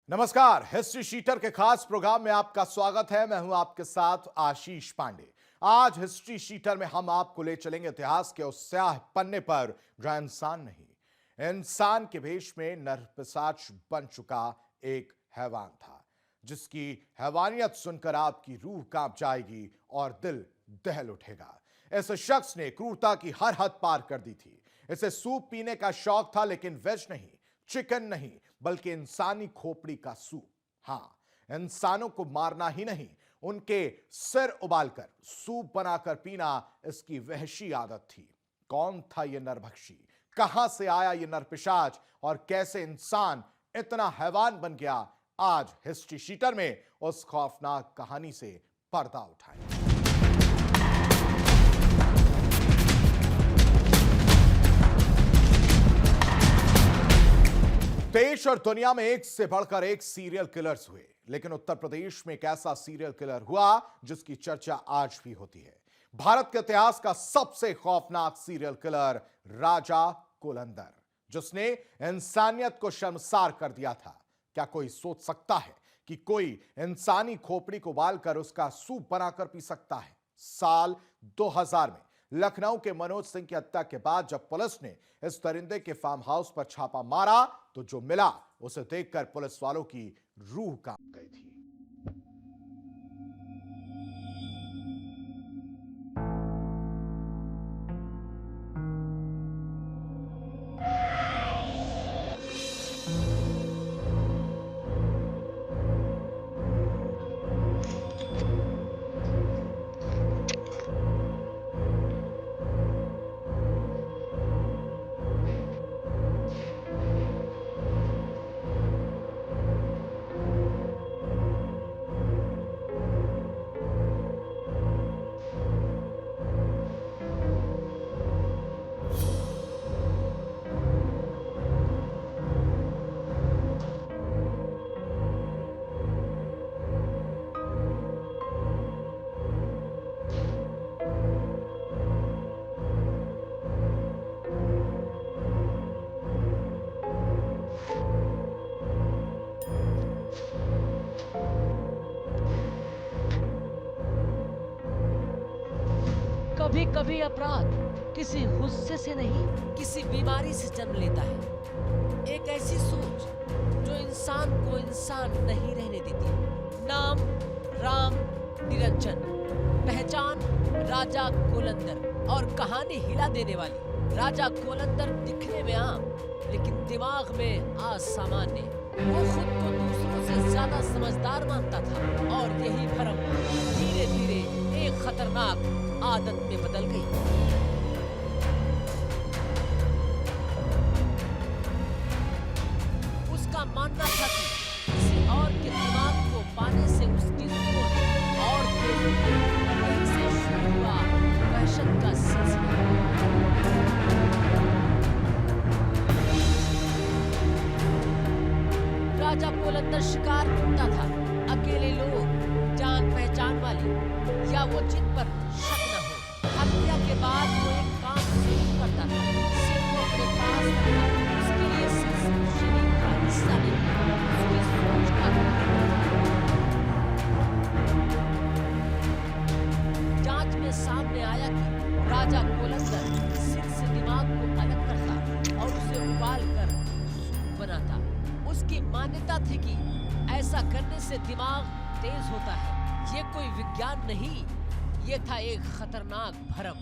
नमस्कार, history sheeter के खास प्रोग्राम में आपका स्वागत है। मैं हूं आपके साथ आशीष पांडे। आज हिस्ट्री शीटर में हम आपको ले चलेंगे इतिहास के उस स्याह पन्ने पर जहां इंसान नहीं, इंसान के भेष में नरपिशाच बन चुका एक हैवान था, जिसकी हैवानियत सुनकर आपकी रूह कांप जाएगी और दिल दहल उठेगा। इस शख्स ने क्रूरता की हर हद पार कर दी थी। इसे सूप पीने का शौक था, लेकिन वेज नहीं, चिकन नहीं, बल्कि इंसानी खोपड़ी का सूप। हां, इंसानों को मारना ही नहीं, उनके सिर उबालकर सूप बनाकर पीना इसकी वहशी आदत थी। कौन था यह नरभक्षी? कहां से आया यह नरपिशाच और कैसे इंसान इतना हैवान बन गया? आज हिस्ट्री शीटर में उस खौफनाक कहानी से पर्दा उठाएं। देश और दुनिया में एक से बढ़कर एक सीरियल किलर्स हुए, लेकिन उत्तर प्रदेश में एक ऐसा सीरियल किलर हुआ जिसकी चर्चा आज भी होती है। भारत के इतिहास का सबसे खौफनाक सीरियल किलर राजा कोलंदर, जिसने इंसानियत को शर्मसार कर दिया था। क्या कोई सोच सकता है कि कोई इंसानी खोपड़ी को उबालकर उसका सूप बनाकर पी सकता है? साल 2000 में लखनऊ के मनोज सिंह की हत्या के बाद जब पुलिस ने इस दरिंदे के फार्म हाउस पर छापा मारा, तो जो मिला उसे देखकर पुलिस वालों की रूह कांप गई थी। कभी कभी अपराध किसी गुस्से से नहीं, किसी बीमारी से जन्म लेता है। एक ऐसी सोच जो इंसान को इंसान नहीं रहने देती। नाम राम निरंजन, पहचान राजा कोलंदर और कहानी हिला देने वाली। राजा कोलंदर दिखने में आम, लेकिन दिमाग में असामान्य। वो खुद को दूसरों से ज्यादा समझदार मानता था और यही भरम धीरे धीरे एक खतरनाक आदत में बदल गई। उसका मानना था कि किसी और के दिमाग को पाने से उसकी सोच और तेज होती। वहीं से शुरू हुआ वहशत का सिलसिला। राजा कोलंदर शिकार ढूंढता था। अकेले लोग, जान पहचान वाले, या वो जिन पर शक न हो। हत्या के बाद वो एक काम जरूर करता था, सिर्फ वो अपने पास रखा। उसके लिए सिर्फ शरीर का हिस्सा नहीं, उसकी सोच का जांच में सामने आया कि राजा कोलंदर सिर से दिमाग को अलग करता और उसे उबाल कर सूप बनाता। उसकी मान्यता थी कि ऐसा करने से दिमाग तेज होता है। ये कोई विज्ञान नहीं, ये था एक खतरनाक भरम।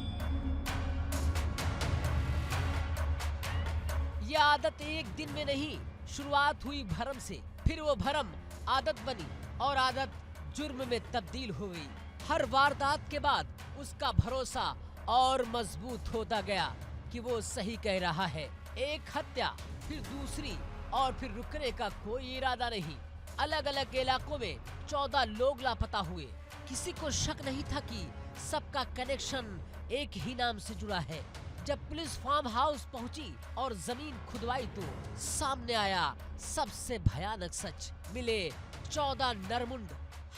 यह आदत एक दिन में नहीं, शुरुआत हुई भरम से, फिर वो भरम आदत बनी और आदत जुर्म में तब्दील हो गई। हर वारदात के बाद उसका भरोसा और मजबूत होता गया कि वो सही कह रहा है। एक हत्या, फिर दूसरी, और फिर रुकने का कोई इरादा नहीं। अलग अलग इलाकों में 14 लोग लापता हुए। किसी को शक नहीं था कि सबका कनेक्शन एक ही नाम से जुड़ा है। जब पुलिस फार्म हाउस पहुंची और जमीन खुदवाई तो सामने आया सबसे भयानक सच। मिले 14 नरमुंड,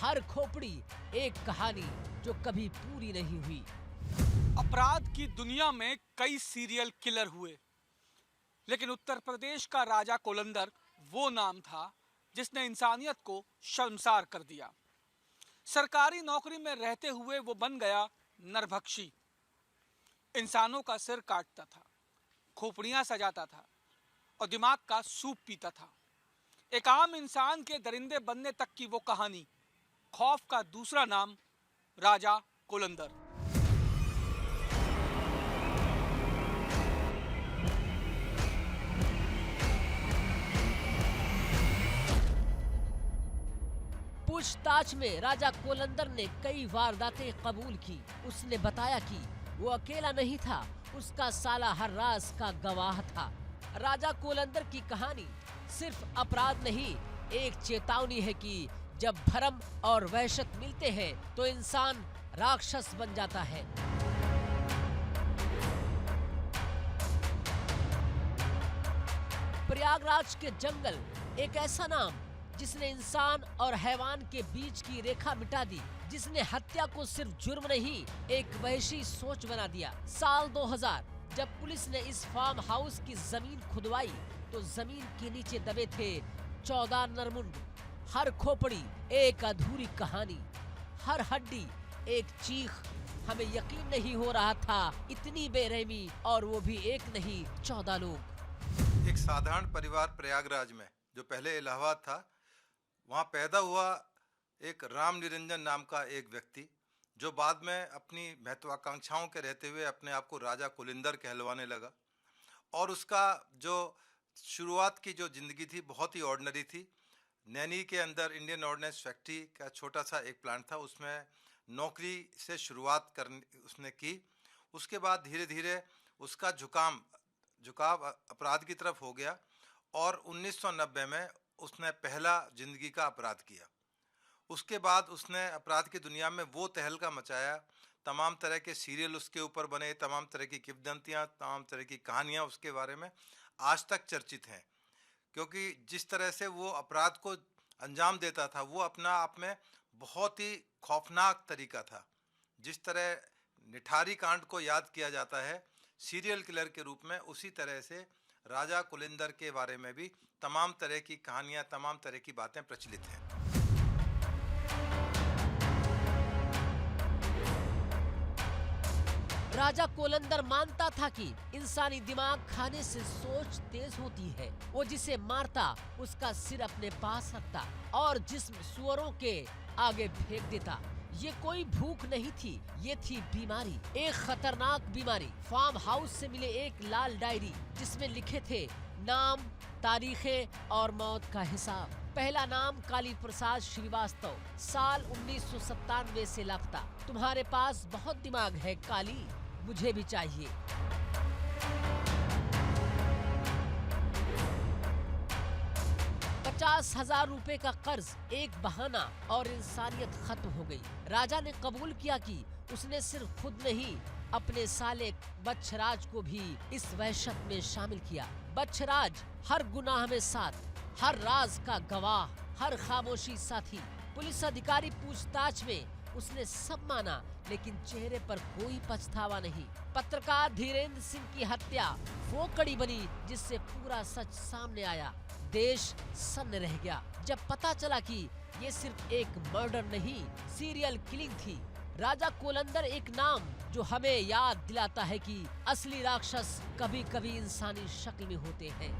हर खोपड़ी एक कहानी जो कभी पूरी नहीं हुई। अपराध की दुनिया में कई सीरियल किलर हुए, लेकिन उत्तर प्रदेश का राजा कोलंदर वो नाम था जिसने इंसानियत को शर्मसार कर दिया। सरकारी नौकरी में रहते हुए वो बन गया नरभक्षी। इंसानों का सिर काटता था, खोपड़ियां सजाता था और दिमाग का सूप पीता था। एक आम इंसान के दरिंदे बनने तक की वो कहानी, खौफ का दूसरा नाम राजा कोलंदर। पूछताछ में राजा कोलंदर ने कई वारदातें कबूल की। उसने बताया कि वो अकेला नहीं था, उसका साला हर राज का गवाह था। राजा कोलंदर की कहानी सिर्फ अपराध नहीं, एक चेतावनी है कि जब भरम और वहशत मिलते हैं तो इंसान राक्षस बन जाता है। प्रयागराज के जंगल, एक ऐसा नाम जिसने इंसान और हैवान के बीच की रेखा मिटा दी, जिसने हत्या को सिर्फ जुर्म नहीं, एक वहशी सोच बना दिया। साल 2000 जब पुलिस ने इस फार्म हाउस की जमीन खुदवाई तो जमीन के नीचे दबे थे 14 नरमुंड। हर खोपड़ी एक अधूरी कहानी, हर हड्डी एक चीख। हमें यकीन नहीं हो रहा था, इतनी बेरहमी, और वो भी एक नहीं 14 लोग। एक साधारण परिवार प्रयागराज में, जो पहले इलाहाबाद था, वहाँ पैदा हुआ एक राम निरंजन नाम का एक व्यक्ति, जो बाद में अपनी महत्वाकांक्षाओं के रहते हुए अपने आप को राजा कोलिंदर कहलवाने लगा। और उसका जो शुरुआत की जो ज़िंदगी थी बहुत ही ऑर्डिनरी थी। नैनी के अंदर इंडियन ऑर्डिनेंस फैक्ट्री का छोटा सा एक प्लांट था, उसमें नौकरी से शुरुआत करनी उसने की। उसके बाद धीरे धीरे उसका झुकाव अपराध की तरफ हो गया और 1990 में उसने पहला ज़िंदगी का अपराध किया। उसके बाद उसने अपराध की दुनिया में वो तहलका मचाया, तमाम तरह के सीरियल उसके ऊपर बने, तमाम तरह की किंवदंतियाँ, तमाम तरह की कहानियाँ उसके बारे में आज तक चर्चित हैं। क्योंकि जिस तरह से वो अपराध को अंजाम देता था वो अपना आप में बहुत ही खौफनाक तरीका था। जिस तरह निठारी कांड को याद किया जाता है सीरियल किलर के रूप में, उसी तरह से राजा कोलिंदर के बारे में भी तमाम तरह की कहानियाँ, तमाम तरह की बातें प्रचलित हैं। राजा कोलंदर मानता था कि इंसानी दिमाग खाने से सोच तेज होती है। वो जिसे मारता उसका सिर अपने पास रखता और जिस्म सुअरों के आगे फेंक देता। ये कोई भूख नहीं थी, ये थी बीमारी, एक खतरनाक बीमारी। फार्म हाउस से मिले एक लाल डायरी जिसमें लिखे थे नाम, तारीखें और मौत का हिसाब। पहला नाम काली प्रसाद श्रीवास्तव, साल 1997 से लापता। तुम्हारे पास बहुत दिमाग है काली, मुझे भी चाहिए। 50,000 रुपए का कर्ज, एक बहाना और इंसानियत खत्म हो गई। राजा ने कबूल किया कि उसने सिर्फ खुद नहीं, अपने साले बच्छराज को भी इस वहशत में शामिल किया। बच्छराज हर गुनाह में साथ, हर राज का गवाह, हर खामोशी साथी। पुलिस अधिकारी पूछताछ में उसने सब माना, लेकिन चेहरे पर कोई पछतावा नहीं। पत्रकार धीरेन्द्र सिंह की हत्या वो कड़ी बनी जिससे पूरा सच सामने आया। देश सन्न रह गया जब पता चला कि ये सिर्फ एक मर्डर नहीं, सीरियल किलिंग थी। राजा कोलंदर एक नाम जो हमें याद दिलाता है कि असली राक्षस कभी कभी इंसानी शक्ल में होते हैं।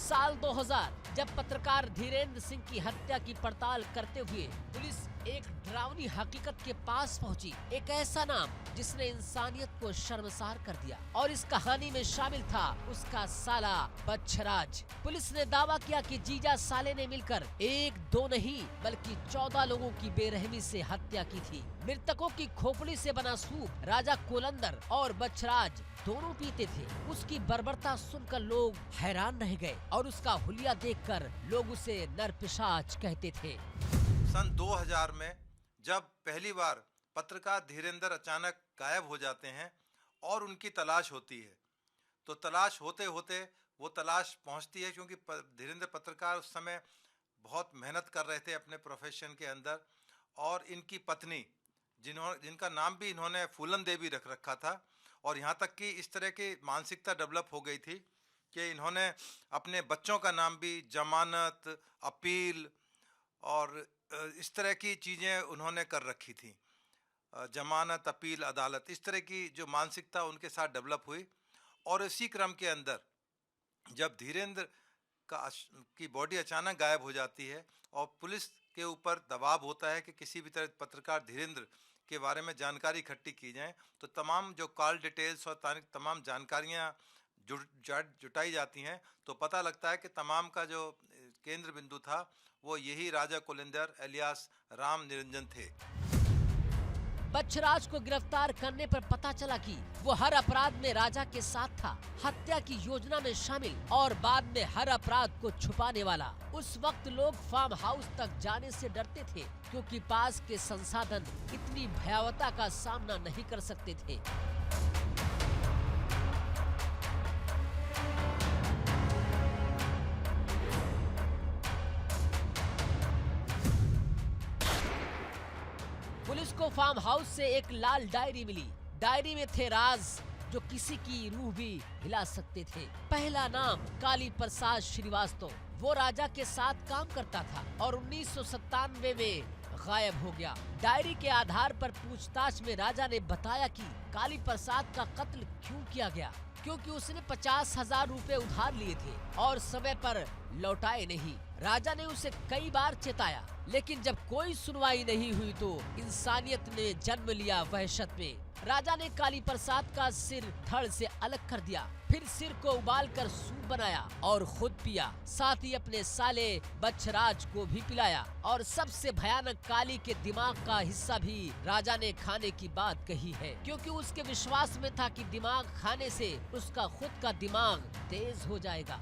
साल 2000 जब पत्रकार धीरेन्द्र सिंह की हत्या की पड़ताल करते हुए पुलिस एक डरावनी हकीकत के पास पहुंची। एक ऐसा नाम जिसने इंसानियत को शर्मसार कर दिया, और इस कहानी में शामिल था उसका साला बच्छराज। पुलिस ने दावा किया कि जीजा साले ने मिलकर 1-2 नहीं बल्कि 14 लोगों की बेरहमी से हत्या की थी। मृतकों की खोपड़ी से बना सूप राजा कोलंदर और बच्छराज दोनों पीते थे। उसकी बर्बरता सुनकर लोग हैरान रह गए और उसका हुलिया देखकर लोग उसे नरपिशाच कहते थे। सन 2000 में जब पहली बार पत्रकार धीरेन्द्र अचानक गायब हो जाते हैं और उनकी तलाश होती है, तो तलाश होते होते वो तलाश पहुंचती है, क्योंकि धीरेन्द्र पत्रकार उस समय बहुत मेहनत कर रहे थे अपने प्रोफेशन के अंदर। और इनकी पत्नी जिनका नाम भी इन्होंने फूलन देवी रख रखा था, और यहाँ तक कि इस तरह की मानसिकता डेवलप हो गई थी कि इन्होंने अपने बच्चों का नाम भी जमानत, अपील और इस तरह की चीज़ें उन्होंने कर रखी थी। जमानत, अपील, अदालत, इस तरह की जो मानसिकता उनके साथ डेवलप हुई। और इसी क्रम के अंदर जब धीरेन्द्र की बॉडी अचानक गायब हो जाती है और पुलिस के ऊपर दबाव होता है कि किसी भी तरह पत्रकार धीरेन्द्र के बारे में जानकारी इकट्ठी की जाए, तो तमाम जो कॉल डिटेल्स और तमाम जानकारियां जुटाई जाती हैं, तो पता लगता है कि तमाम का जो केंद्र बिंदु था वो यही राजा कुलिंदर एलियास राम निरंजन थे। बच्छराज को गिरफ्तार करने पर पता चला कि वो हर अपराध में राजा के साथ था, हत्या की योजना में शामिल और बाद में हर अपराध को छुपाने वाला। उस वक्त लोग फार्म हाउस तक जाने से डरते थे क्योंकि पास के संसाधन इतनी भयावहता का सामना नहीं कर सकते थे। पुलिस को फार्म हाउस से एक लाल डायरी मिली। डायरी में थे राज जो किसी की रूह भी हिला सकते थे। पहला नाम काली प्रसाद श्रीवास्तव, वो राजा के साथ काम करता था और 1997 में गायब हो गया। डायरी के आधार पर पूछताछ में राजा ने बताया कि काली प्रसाद का कत्ल क्यों किया गया, क्योंकि उसने 50,000 रुपए उधार लिए थे और समय पर लौटाए नहीं। राजा ने उसे कई बार चेताया, लेकिन जब कोई सुनवाई नहीं हुई तो इंसानियत ने जन्म लिया वहशत में। राजा ने काली प्रसाद का सिर धड़ से अलग कर दिया, फिर सिर को उबालकर सूप बनाया और खुद पिया, साथ ही अपने साले बच्छराज को भी पिलाया। और सबसे भयानक, काली के दिमाग का हिस्सा भी राजा ने खाने की बात कही है, क्योंकि उसके विश्वास में था कि दिमाग खाने से उसका खुद का दिमाग तेज हो जाएगा।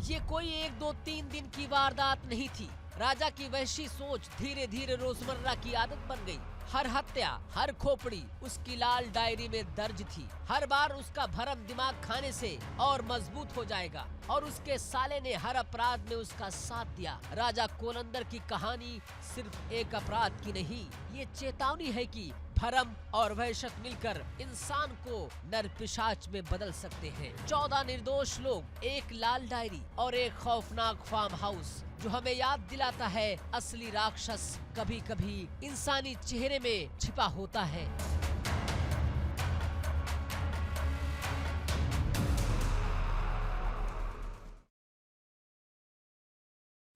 ये कोई 1, 2, 3 दिन की वारदात नहीं थी। राजा की वहशी सोच धीरे धीरे रोजमर्रा की आदत बन गई। हर हत्या, हर खोपड़ी उसकी लाल डायरी में दर्ज थी। हर बार उसका भरम दिमाग खाने से और मजबूत हो जाएगा, और उसके साले ने हर अपराध में उसका साथ दिया। राजा कोलंदर की कहानी सिर्फ एक अपराध की नहीं, ये चेतावनी है कि भरम और वहशत मिलकर इंसान को नरपिशाच में बदल सकते हैं। 14 निर्दोष लोग, एक लाल डायरी और एक खौफनाक फार्म हाउस, जो हमें याद दिलाता है असली राक्षस कभी कभी इंसानी चेहरे में छिपा होता है।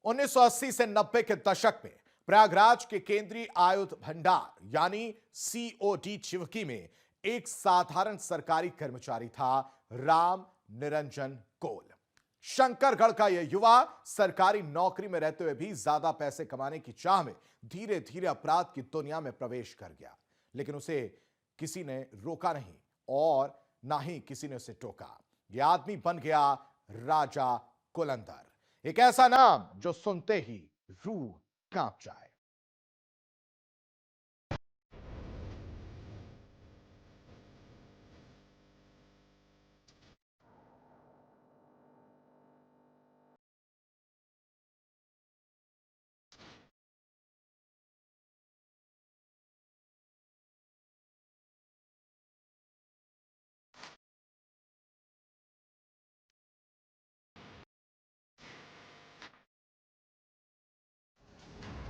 उन्नीस सौ 80 से 90 के दशक में प्रयागराज के केंद्रीय आयुध भंडार यानी COD चिवकी में एक साधारण सरकारी कर्मचारी था, राम निरंजन कोल। शंकरगढ़ का यह युवा सरकारी नौकरी में रहते हुए भी ज्यादा पैसे कमाने की चाह में धीरे धीरे अपराध की दुनिया में प्रवेश कर गया, लेकिन उसे किसी ने रोका नहीं और ना ही किसी ने उसे टोका। यह आदमी बन गया राजा कुलंदर, एक ऐसा नाम जो सुनते ही रूह कांप जाए।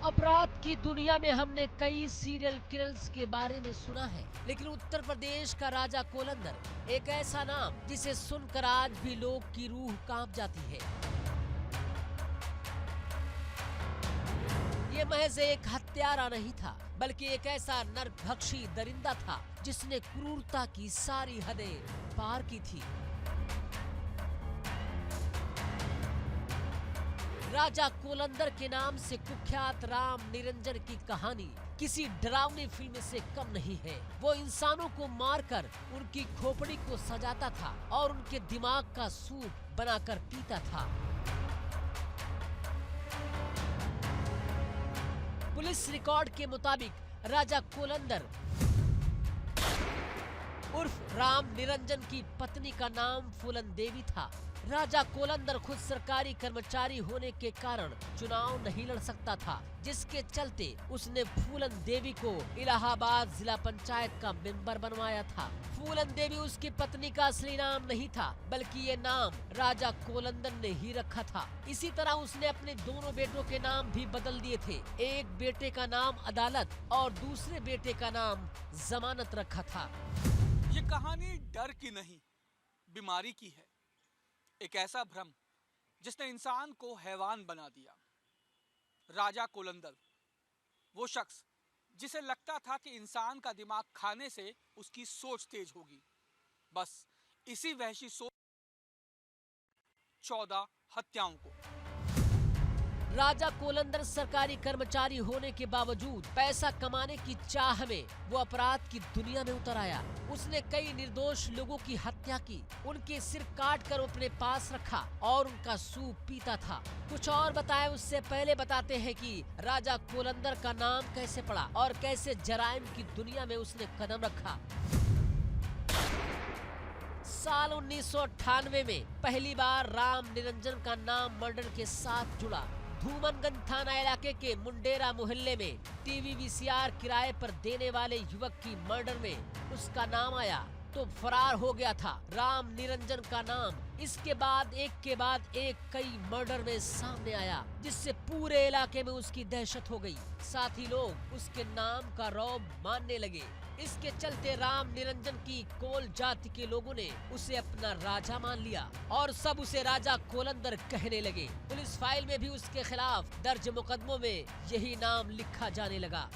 अपराध की दुनिया में हमने कई सीरियल किलर्स के बारे में सुना है, लेकिन उत्तर प्रदेश का राजा कोलंदर एक ऐसा नाम जिसे सुनकर आज भी लोग की रूह कांप जाती है। ये महज एक हत्यारा नहीं था, बल्कि एक ऐसा नरभक्षी दरिंदा था जिसने क्रूरता की सारी हदें पार की थी। राजा कोलंदर के नाम से कुख्यात राम निरंजन की कहानी किसी डरावनी फिल्म से कम नहीं है। वो इंसानों को मारकर उनकी खोपड़ी को सजाता था और उनके दिमाग का सूप बनाकर पीता था। पुलिस रिकॉर्ड के मुताबिक राजा कोलंदर उर्फ राम निरंजन की पत्नी का नाम फूलन देवी था। राजा कोलंदर खुद सरकारी कर्मचारी होने के कारण चुनाव नहीं लड़ सकता था, जिसके चलते उसने फूलन देवी को इलाहाबाद जिला पंचायत का मेंबर बनवाया था। फूलन देवी उसकी पत्नी का असली नाम नहीं था, बल्कि ये नाम राजा कोलंदर ने ही रखा था। इसी तरह उसने अपने दोनों बेटों के नाम भी बदल दिए थे। एक बेटे का नाम अदालत और दूसरे बेटे का नाम जमानत रखा था। ये कहानी डर की नहीं, बीमारी की है। एक ऐसा भ्रम जिसने इंसान को हैवान बना दिया। राजा कोलंदर, वो शख्स जिसे लगता था कि इंसान का दिमाग खाने से उसकी सोच तेज होगी, बस इसी वहशी सोच 14 हत्याओं को। राजा कोलंदर सरकारी कर्मचारी होने के बावजूद पैसा कमाने की चाह में वो अपराध की दुनिया में उतर आया। उसने कई निर्दोष लोगों की हत्या की, उनके सिर काट कर अपने पास रखा और उनका सूप पीता था। कुछ और बताए उससे पहले बताते हैं कि राजा कोलंदर का नाम कैसे पड़ा और कैसे जराइम की दुनिया में उसने कदम रखा। साल 1998 में पहली बार राम निरंजन का नाम मर्डर के साथ जुड़ा। धूमनगंज थाना इलाके के मुंडेरा मोहल्ले में टीवी वीसीआर किराए पर देने वाले युवक की मर्डर में उसका नाम आया तो फरार हो गया था राम निरंजन का नाम। इसके बाद एक कई मर्डर में सामने आया, जिससे पूरे इलाके में उसकी दहशत हो गई। साथ ही लोग उसके नाम का रौब मानने लगे। इसके चलते राम निरंजन की कोल जाति के लोगों ने उसे अपना राजा मान लिया और सब उसे राजा कोलंदर कहने लगे। पुलिस फाइल में भी उसके खिलाफ दर्ज मुकदमों में यही नाम लिखा जाने लगा।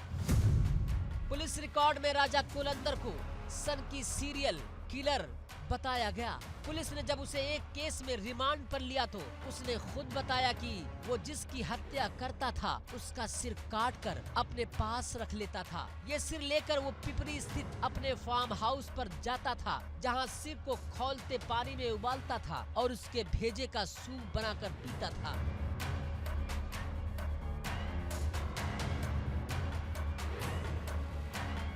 पुलिस रिकॉर्ड में राजा कोलंदर को सन की सीरियल किलर बताया गया। पुलिस ने जब उसे एक केस में रिमांड पर लिया तो उसने खुद बताया कि वो जिसकी हत्या करता था उसका सिर काट कर अपने पास रख लेता था। ये सिर लेकर वो पिपरी स्थित अपने फार्म हाउस पर जाता था, जहां सिर को खौलते पानी में उबालता था और उसके भेजे का सूप बनाकर पीता था।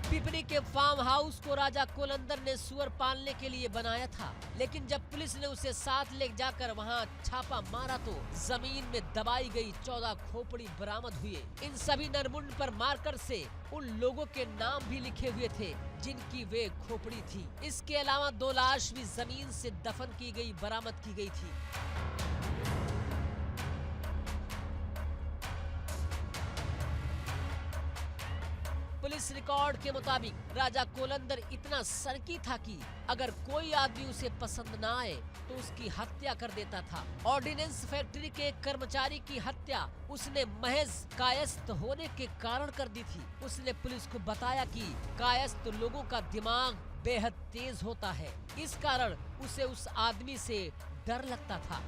पिपरी के फार्म हाउस को राजा कोलंदर ने सुअर पालने के लिए बनाया था, लेकिन जब पुलिस ने उसे साथ ले जाकर वहां छापा मारा तो जमीन में दबाई गई 14 खोपड़ी बरामद हुए। इन सभी नरमुंड पर मार्कर से उन लोगों के नाम भी लिखे हुए थे जिनकी वे खोपड़ी थी। इसके अलावा 2 लाश भी जमीन से दफन की गई बरामद की गई थी। पुलिस रिकॉर्ड के मुताबिक राजा कोलंदर इतना सरकी था कि अगर कोई आदमी उसे पसंद ना आए तो उसकी हत्या कर देता था। ऑर्डिनेंस फैक्ट्री के एक कर्मचारी की हत्या उसने महज कायस्थ होने के कारण कर दी थी। उसने पुलिस को बताया कि कायस्थ लोगों का दिमाग बेहद तेज होता है, इस कारण उसे उस आदमी से डर लगता था।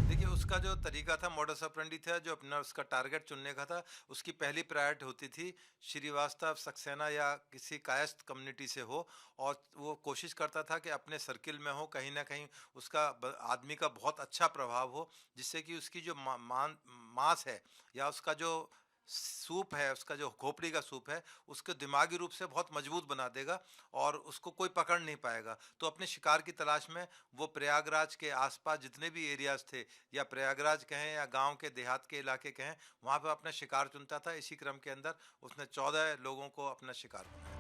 देखिए, उसका जो तरीका था, मॉडस ऑपरेंडी था, जो अपना उसका टारगेट चुनने का था, उसकी पहली प्रायोरिटी होती थी श्रीवास्तव, सक्सेना या किसी कायस्थ कम्युनिटी से हो, और वो कोशिश करता था कि अपने सर्किल में हो, कहीं ना कहीं उसका आदमी का बहुत अच्छा प्रभाव हो, जिससे कि उसकी जो मांस है या उसका जो सूप है, उसका जो खोपड़ी का सूप है, उसके दिमागी रूप से बहुत मजबूत बना देगा और उसको कोई पकड़ नहीं पाएगा। तो अपने शिकार की तलाश में वो प्रयागराज के आसपास जितने भी एरियाज थे, या प्रयागराज कहें या गांव के देहात के इलाके कहें, वहाँ पर अपना शिकार चुनता था। इसी क्रम के अंदर उसने 14 लोगों को अपना शिकार बनाया।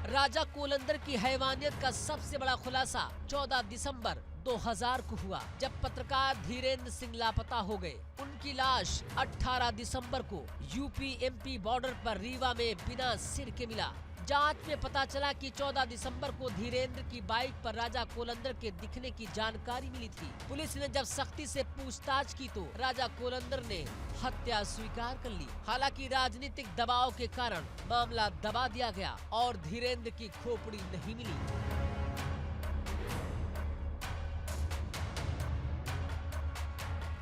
राजा कोलंदर की हैवानियत का सबसे बड़ा खुलासा 14 दिसंबर 2000 को हुआ, जब पत्रकार धीरेन्द्र सिंह लापता हो गए। उनकी लाश 18 दिसंबर को यूपी-एमपी बॉर्डर पर रीवा में बिना सिर के मिला। जांच में पता चला कि 14 दिसंबर को धीरेन्द्र की बाइक पर राजा कोलंदर के दिखने की जानकारी मिली थी। पुलिस ने जब सख्ती से पूछताछ की तो राजा कोलंदर ने हत्या स्वीकार कर ली। हालांकि राजनीतिक दबाव के कारण मामला दबा दिया गया और धीरेन्द्र की खोपड़ी नहीं मिली।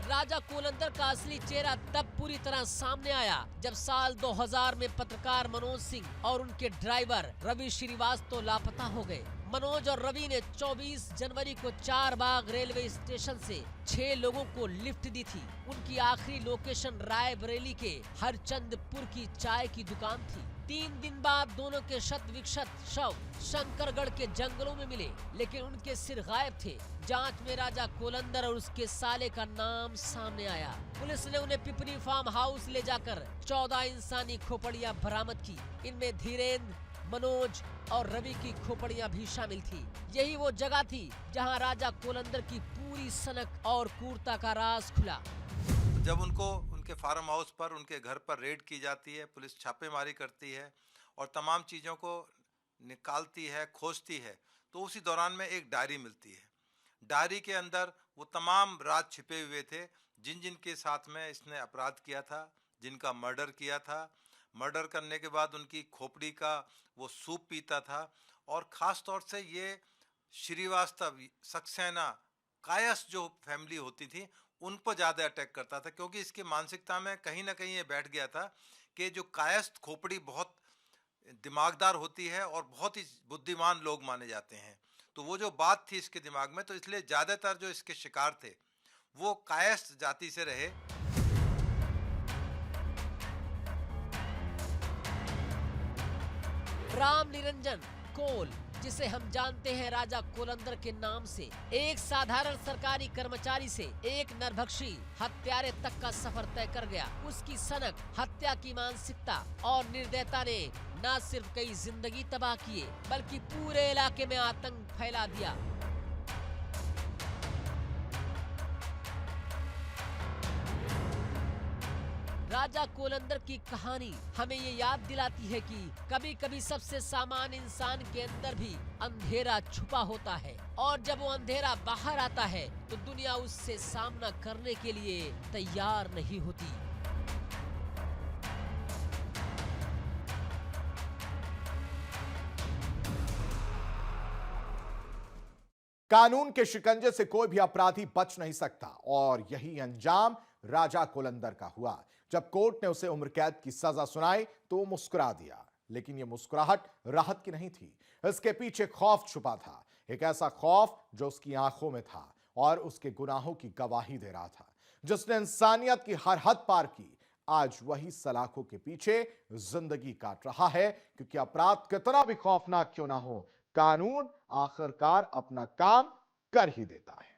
राजा कोलंदर का असली चेहरा तब पूरी तरह सामने आया जब साल 2000 में पत्रकार मनोज सिंह और उनके ड्राइवर रवि श्रीवास्तव लापता हो गए। मनोज और रवि ने 24 जनवरी को 4 बाग रेलवे स्टेशन से 6 लोगों को लिफ्ट दी थी। उनकी आखिरी लोकेशन रायबरेली के हरचंदपुर की चाय की दुकान थी। 3 दिन बाद दोनों के शत विक्षत शव शंकरगढ़ के जंगलों में मिले, लेकिन उनके सिर गायब थे। जांच में राजा कोलंदर और उसके साले का नाम सामने आया। पुलिस ने उन्हें पिपरी फार्म हाउस ले जाकर 14 इंसानी खोपड़ियां बरामद की। इनमें धीरेन्द्र, मनोज और रवि की खोपड़ियां भी शामिल थी। यही वो जगह थी जहां राजा कोलंदर की पूरी सनक और क्रूरता का राज खुला। जब उनको उनके फार्म हाउस पर, उनके घर पर रेड की जाती है, पुलिस छापेमारी करती है और तमाम चीज़ों को निकालती है, खोजती है, तो उसी दौरान में एक डायरी मिलती है। डायरी के अंदर वो तमाम राज छिपे हुए थे, जिन जिन के साथ में इसने अपराध किया था, जिनका मर्डर किया था। मर्डर करने के बाद उनकी खोपड़ी का वो सूप पीता था और ख़ास तौर से ये श्रीवास्तव, सक्सेना, कायस जो फैमिली होती थी उन पर ज़्यादा अटैक करता था, क्योंकि इसकी मानसिकता में कहीं ना कहीं ये बैठ गया था कि जो कायस्थ खोपड़ी बहुत दिमागदार होती है और बहुत ही बुद्धिमान लोग माने जाते हैं। तो वो जो बात थी इसके दिमाग में, तो इसलिए ज़्यादातर जो इसके शिकार थे वो कायस्थ जाति से रहे। राम निरंजन कोल, जिसे हम जानते हैं राजा कोलंदर के नाम से, एक साधारण सरकारी कर्मचारी से एक नरभक्षी हत्यारे तक का सफर तय कर गया। उसकी सनक, हत्या की मानसिकता और निर्दयता ने न सिर्फ कई जिंदगी तबाह किए, बल्कि पूरे इलाके में आतंक फैला दिया। राजा कोलंदर की कहानी हमें ये याद दिलाती है कि कभी कभी सबसे सामान्य इंसान के अंदर भी अंधेरा छुपा होता है, और जब वो अंधेरा बाहर आता है तो दुनिया उससे सामना करने के लिए तैयार नहीं होती। कानून के शिकंजे से कोई भी अपराधी बच नहीं सकता, और यही अंजाम राजा कोलंदर का हुआ। जब कोर्ट ने उसे उम्र कैद की सजा सुनाई तो वो मुस्कुरा दिया, लेकिन ये मुस्कुराहट राहत की नहीं थी। इसके पीछे खौफ छुपा था, एक ऐसा खौफ जो उसकी आंखों में था और उसके गुनाहों की गवाही दे रहा था। जिसने इंसानियत की हर हद पार की, आज वही सलाखों के पीछे जिंदगी काट रहा है, क्योंकि अपराध कितना भी खौफनाक क्यों ना हो, कानून आखिरकार अपना काम कर ही देता है।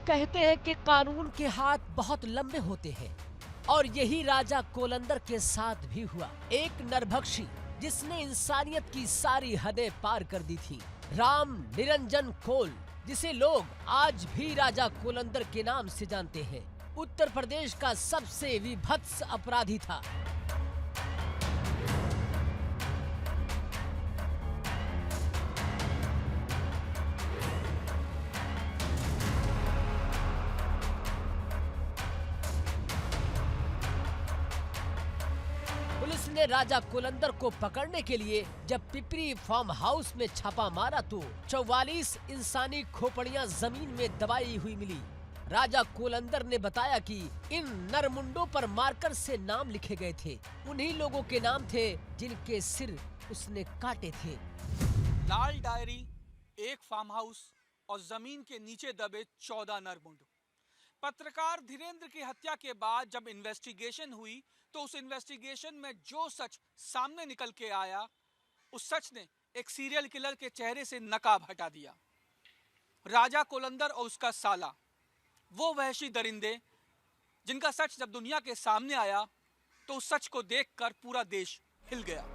कहते हैं कि कानून के हाथ बहुत लंबे होते हैं, और यही राजा कोलंदर के साथ भी हुआ। एक नरभक्षी जिसने इंसानियत की सारी हदें पार कर दी थी, राम निरंजन कोल, जिसे लोग आज भी राजा कोलंदर के नाम से जानते हैं, उत्तर प्रदेश का सबसे विभत्स अपराधी था। पुलिस ने राजा कोलंदर को पकड़ने के लिए जब पिपरी फार्म हाउस में छापा मारा तो 44 इंसानी खोपड़ियां जमीन में दबाई हुई मिली। राजा कोलंदर ने बताया कि इन नरमुंडों पर मार्कर से नाम लिखे गए थे। उन्हीं लोगों के नाम थे जिनके सिर उसने काटे थे। लाल डायरी, एक फार्म हाउस और जमीन के नीचे दबे 14 नरमुंड। पत्रकार धीरेन्द्र की हत्या के बाद जब इन्वेस्टिगेशन हुई तो उस इन्वेस्टिगेशन में जो सच सामने निकल के आया, उस सच ने एक सीरियल किलर के चेहरे से नकाब हटा दिया। राजा कोलंदर और उसका साला, वो वहशी दरिंदे जिनका सच जब दुनिया के सामने आया तो उस सच को देखकर पूरा देश हिल गया।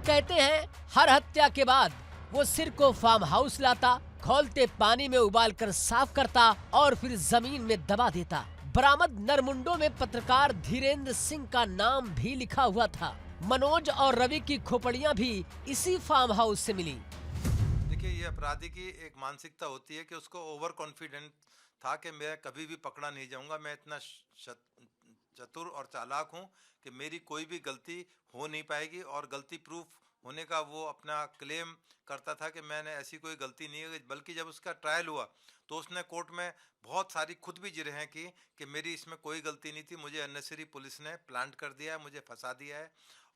कहते हैं हर हत्या के बाद वो सिर को फार्म हाउस लाता, खौलते पानी में उबालकर साफ करता और फिर जमीन में दबा देता। बरामद नरमुंडों में पत्रकार धीरेन्द्र सिंह का नाम भी लिखा हुआ था। मनोज और रवि की खोपड़ियां भी इसी फार्म हाउस से मिली। देखिए, ये अपराधी की एक मानसिकता होती है कि उसको ओवर कॉन्फिडेंट था कि मैं कभी भी पकड़ा नहीं जाऊंगा, मैं इतना चतुर और चालाक हूं कि मेरी कोई भी गलती हो नहीं पाएगी, और गलती प्रूफ होने का वो अपना क्लेम करता था कि मैंने ऐसी कोई गलती नहीं है। बल्कि जब उसका ट्रायल हुआ तो उसने कोर्ट में बहुत सारी खुद भी जिरहें की कि मेरी इसमें कोई गलती नहीं थी, मुझे अननेसेसरी पुलिस ने प्लांट कर दिया है, मुझे फंसा दिया है।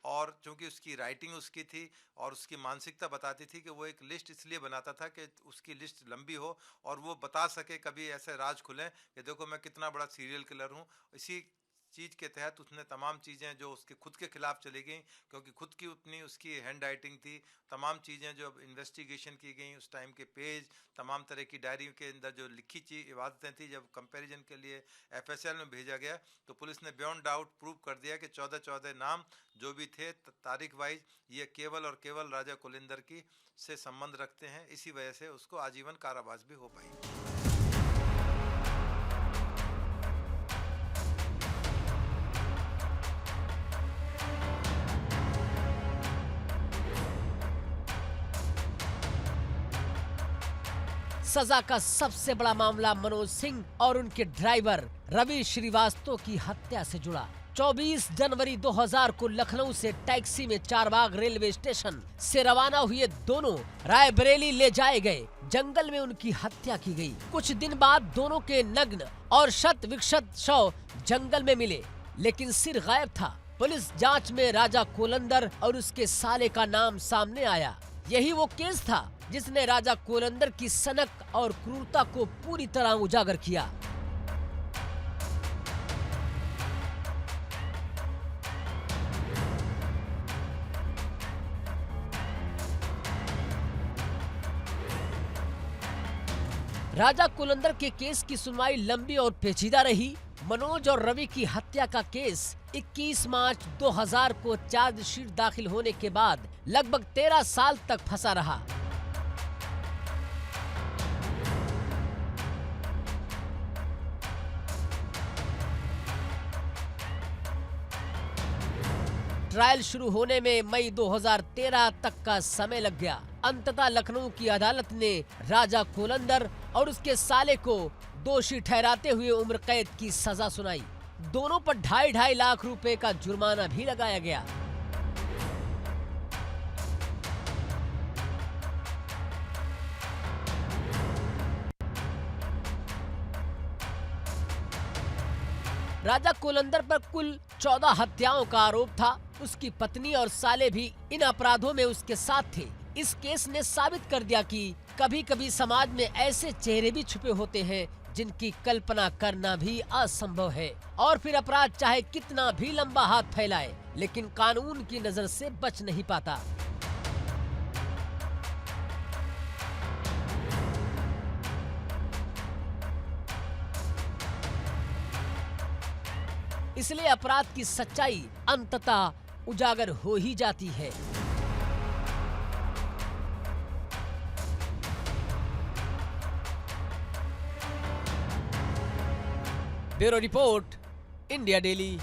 और चूंकि उसकी राइटिंग उसकी थी और उसकी मानसिकता बताती थी कि वो एक लिस्ट इसलिए बनाता था कि उसकी लिस्ट लंबी हो और वो बता सके, कभी ऐसे राज खुलें कि देखो मैं कितना बड़ा सीरियल किलर हूँ। इसी चीज़ के तहत उसने तमाम चीज़ें जो उसके खुद के खिलाफ चली गई, क्योंकि खुद की उतनी उसकी हैंड राइटिंग थी, तमाम चीज़ें जो इन्वेस्टिगेशन की गई उस टाइम के पेज, तमाम तरह की डायरी के अंदर जो लिखी चीज इबादतें थी, जब कंपैरिजन के लिए एफएसएल में भेजा गया तो पुलिस ने बियॉन्ड डाउट प्रूव कर दिया कि 14 नाम जो भी थे तारीख वाइज ये केवल और केवल राजा कुलिंदर की से संबंध रखते हैं। इसी वजह से उसको आजीवन कारावास भी हो पाई। सजा का सबसे बड़ा मामला मनोज सिंह और उनके ड्राइवर रवि श्रीवास्तव की हत्या से जुड़ा। 24 जनवरी 2000 को लखनऊ से टैक्सी में चारबाग रेलवे स्टेशन से रवाना हुए दोनों रायबरेली ले जाए गए। जंगल में उनकी हत्या की गई। कुछ दिन बाद दोनों के नग्न और शत विक्षत शव जंगल में मिले, लेकिन सिर गायब था। पुलिस जांच में राजा कोलंदर और उसके साले का नाम सामने आया। यही वो केस था जिसने राजा कोलंदर की सनक और क्रूरता को पूरी तरह उजागर किया। राजा कोलंदर के केस की सुनवाई लंबी और पेचीदा रही। मनोज और रवि की हत्या का केस 21 मार्च 2000 को चार्जशीट दाखिल होने के बाद लगभग 13 साल तक फंसा रहा। ट्रायल शुरू होने में मई 2013 तक का समय लग गया। अंततः लखनऊ की अदालत ने राजा कोलंदर और उसके साले को दोषी ठहराते हुए उम्र कैद की सजा सुनाई। दोनों पर 2.5 लाख रुपए का जुर्माना भी लगाया गया। राजा कोलंदर पर कुल 14 हत्याओं का आरोप था। उसकी पत्नी और साले भी इन अपराधों में उसके साथ थे। इस केस ने साबित कर दिया कि कभी-कभी समाज में ऐसे चेहरे भी छुपे होते हैं जिनकी कल्पना करना भी असंभव है, और फिर अपराध चाहे कितना भी लंबा हाथ फैलाए, लेकिन कानून की नजर से बच नहीं पाता। इसलिए अपराध की सच्चाई अंततः उजागर हो ही जाती है। Bureau report, India daily.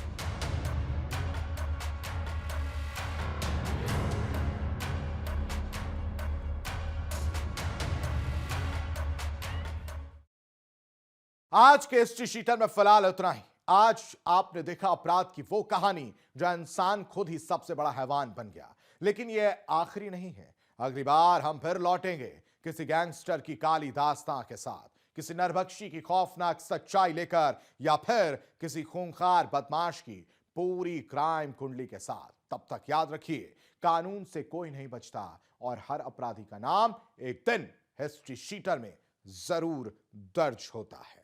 आज के हिस्ट्री शीटर में फिलहाल इतना ही। आज आपने देखा अपराध की वो कहानी जो इंसान खुद ही सबसे बड़ा हैवान बन गया, लेकिन यह आखिरी नहीं है। अगली बार हम फिर लौटेंगे किसी गैंगस्टर की काली दास्तां के साथ, किसी नरभक्षी की खौफनाक सच्चाई लेकर, या फिर किसी खूंखार बदमाश की पूरी क्राइम कुंडली के साथ। तब तक याद रखिए, कानून से कोई नहीं बचता और हर अपराधी का नाम एक दिन हिस्ट्री शीटर में जरूर दर्ज होता है।